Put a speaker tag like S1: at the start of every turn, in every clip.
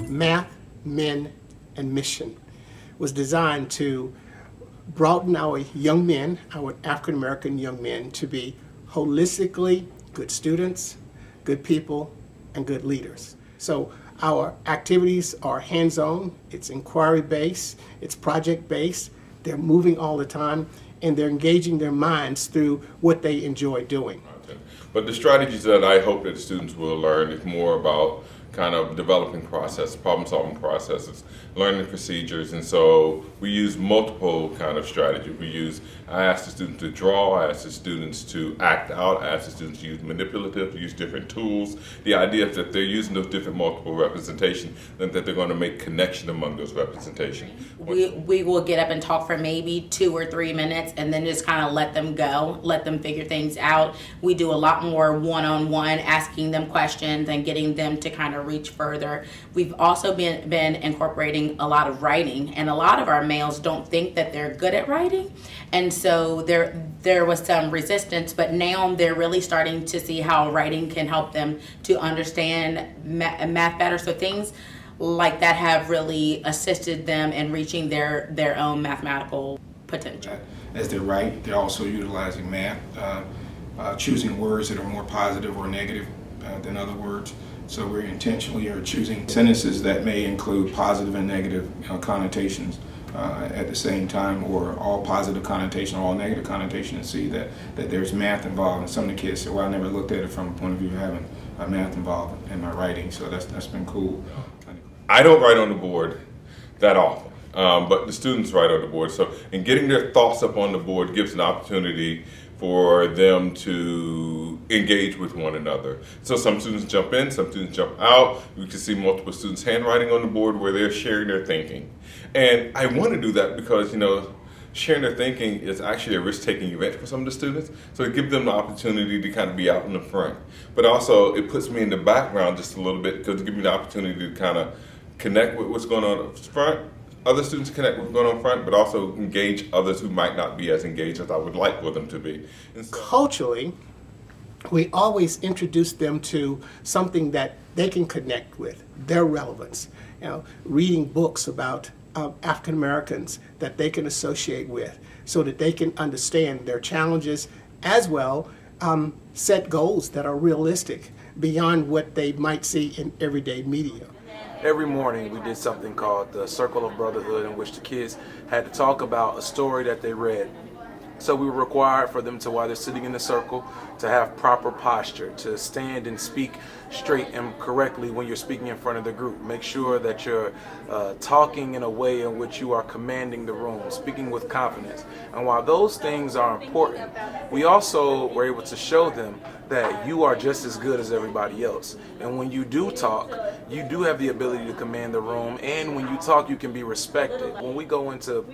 S1: Math, Men, and Mission was designed to broaden our young men, our African American young men, to be holistically good students, good people, and good leaders. So our activities are hands-on, it's inquiry-based, it's project-based, they're moving all the time, and they're engaging their minds through what they enjoy doing.
S2: Okay. But the strategies that I hope that the students will learn is more about kind of developing process, problem-solving processes, learning procedures, and so we use multiple kind of strategies. I ask the students to draw, I ask the students to act out, I ask the students to use manipulative, to use different tools. The idea is that they're using those different multiple representations, then that they're going to make connection among those representations.
S3: We will get up and talk for maybe 2 or 3 minutes and then just kind of let them go, let them figure things out. We do a lot more one-on-one, asking them questions and getting them to kind of reach further. We've also been incorporating a lot of writing, and a lot of our males don't think that they're good at writing, and so there was some resistance, but now they're really starting to see how writing can help them to understand math better. So things like that have really assisted them in reaching their own mathematical potential.
S4: As they write, they're also utilizing math, choosing words that are more positive or negative than other words. So we intentionally are choosing sentences that may include positive and negative connotations at the same time, or all positive connotation or all negative connotation, and see that there's math involved. And some of the kids say, well, I never looked at it from the point of view of having math involved in my writing, so that's been cool.
S2: I don't write on the board that often, but the students write on the board. So in getting their thoughts up on the board gives an opportunity for them to engage with one another. So some students jump in, some students jump out. We can see multiple students handwriting on the board where they're sharing their thinking. And I want to do that because, sharing their thinking is actually a risk-taking event for some of the students. So it gives them the opportunity to kind of be out in the front. But also it puts me in the background just a little bit because it gives me the opportunity to kind of connect with what's going on up front. Other students connect with what's going on front, but also engage others who might not be as engaged as I would like for them to be. And so,
S1: culturally, we always introduce them to something that they can connect with, their relevance. Reading books about African Americans that they can associate with, so that they can understand their challenges, as well set goals that are realistic beyond what they might see in everyday media.
S5: Every morning we did something called the Circle of Brotherhood, in which the kids had to talk about a story that they read. So we were required for them to, while they're sitting in the circle, to have proper posture, to stand and speak straight and correctly when you're speaking in front of the group. Make sure that you're talking in a way in which you are commanding the room, speaking with confidence. And while those things are important, we also were able to show them that you are just as good as everybody else. And when you do talk, you do have the ability to command the room, and when you talk, you can be respected. When we go into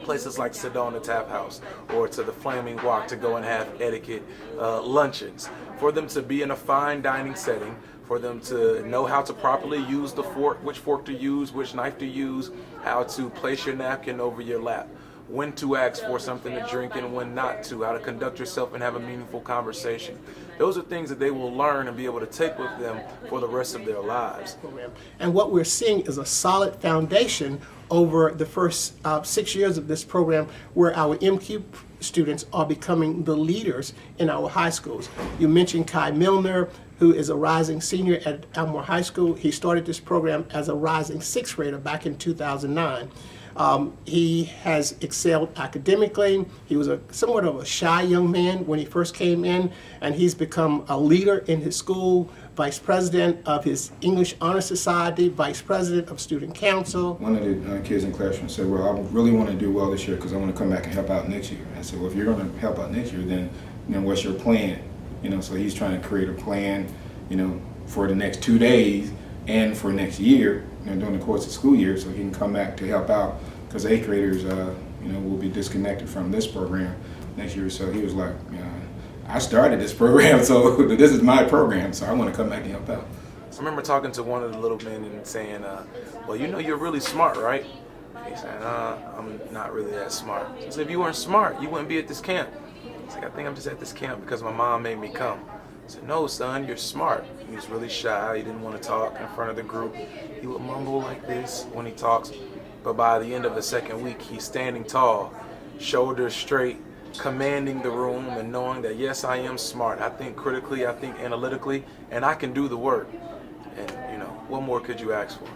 S5: places like Sedona Tap House or to the Flaming Walk to go and have etiquette luncheons, for them to be in a fine dining setting, for them to know how to properly use the fork, which fork to use, which knife to use, how to place your napkin over your lap, when to ask for something to drink and when not to, how to conduct yourself and have a meaningful conversation. Those are things that they will learn and be able to take with them for the rest of their lives.
S1: And what we're seeing is a solid foundation over the first 6 years of this program, where our MCubed students are becoming the leaders in our high schools. You mentioned Kai Milner, who is a rising senior at Elmore High School. He started this program as a rising sixth grader back in 2009. He has excelled academically. He was somewhat of a shy young man when he first came in, and he's become a leader in his school, vice president of his English Honor Society, vice president of student council.
S4: One of the kids in classroom said, well, I really want to do well this year because I want to come back and help out next year. I said, well, if you're going to help out next year, then what's your plan? So he's trying to create a plan, for the next 2 days and for next year, during the course of the school year, so he can come back to help out, because 8th graders, will be disconnected from this program next year. So he was like, I started this program, so this is my program, so I want to come back and help out.
S5: I remember talking to one of the little men and saying, well, you're really smart, right? He said, I'm not really that smart. He said, if you weren't smart, you wouldn't be at this camp. I was like, I think I'm just at this camp because my mom made me come. said, no, son, you're smart. He was really shy. He didn't want to talk in front of the group. He would mumble like this when he talks. But by the end of the second week, he's standing tall, shoulders straight, commanding the room and knowing that, yes, I am smart. I think critically, I think analytically, and I can do the work. And, what more could you ask for?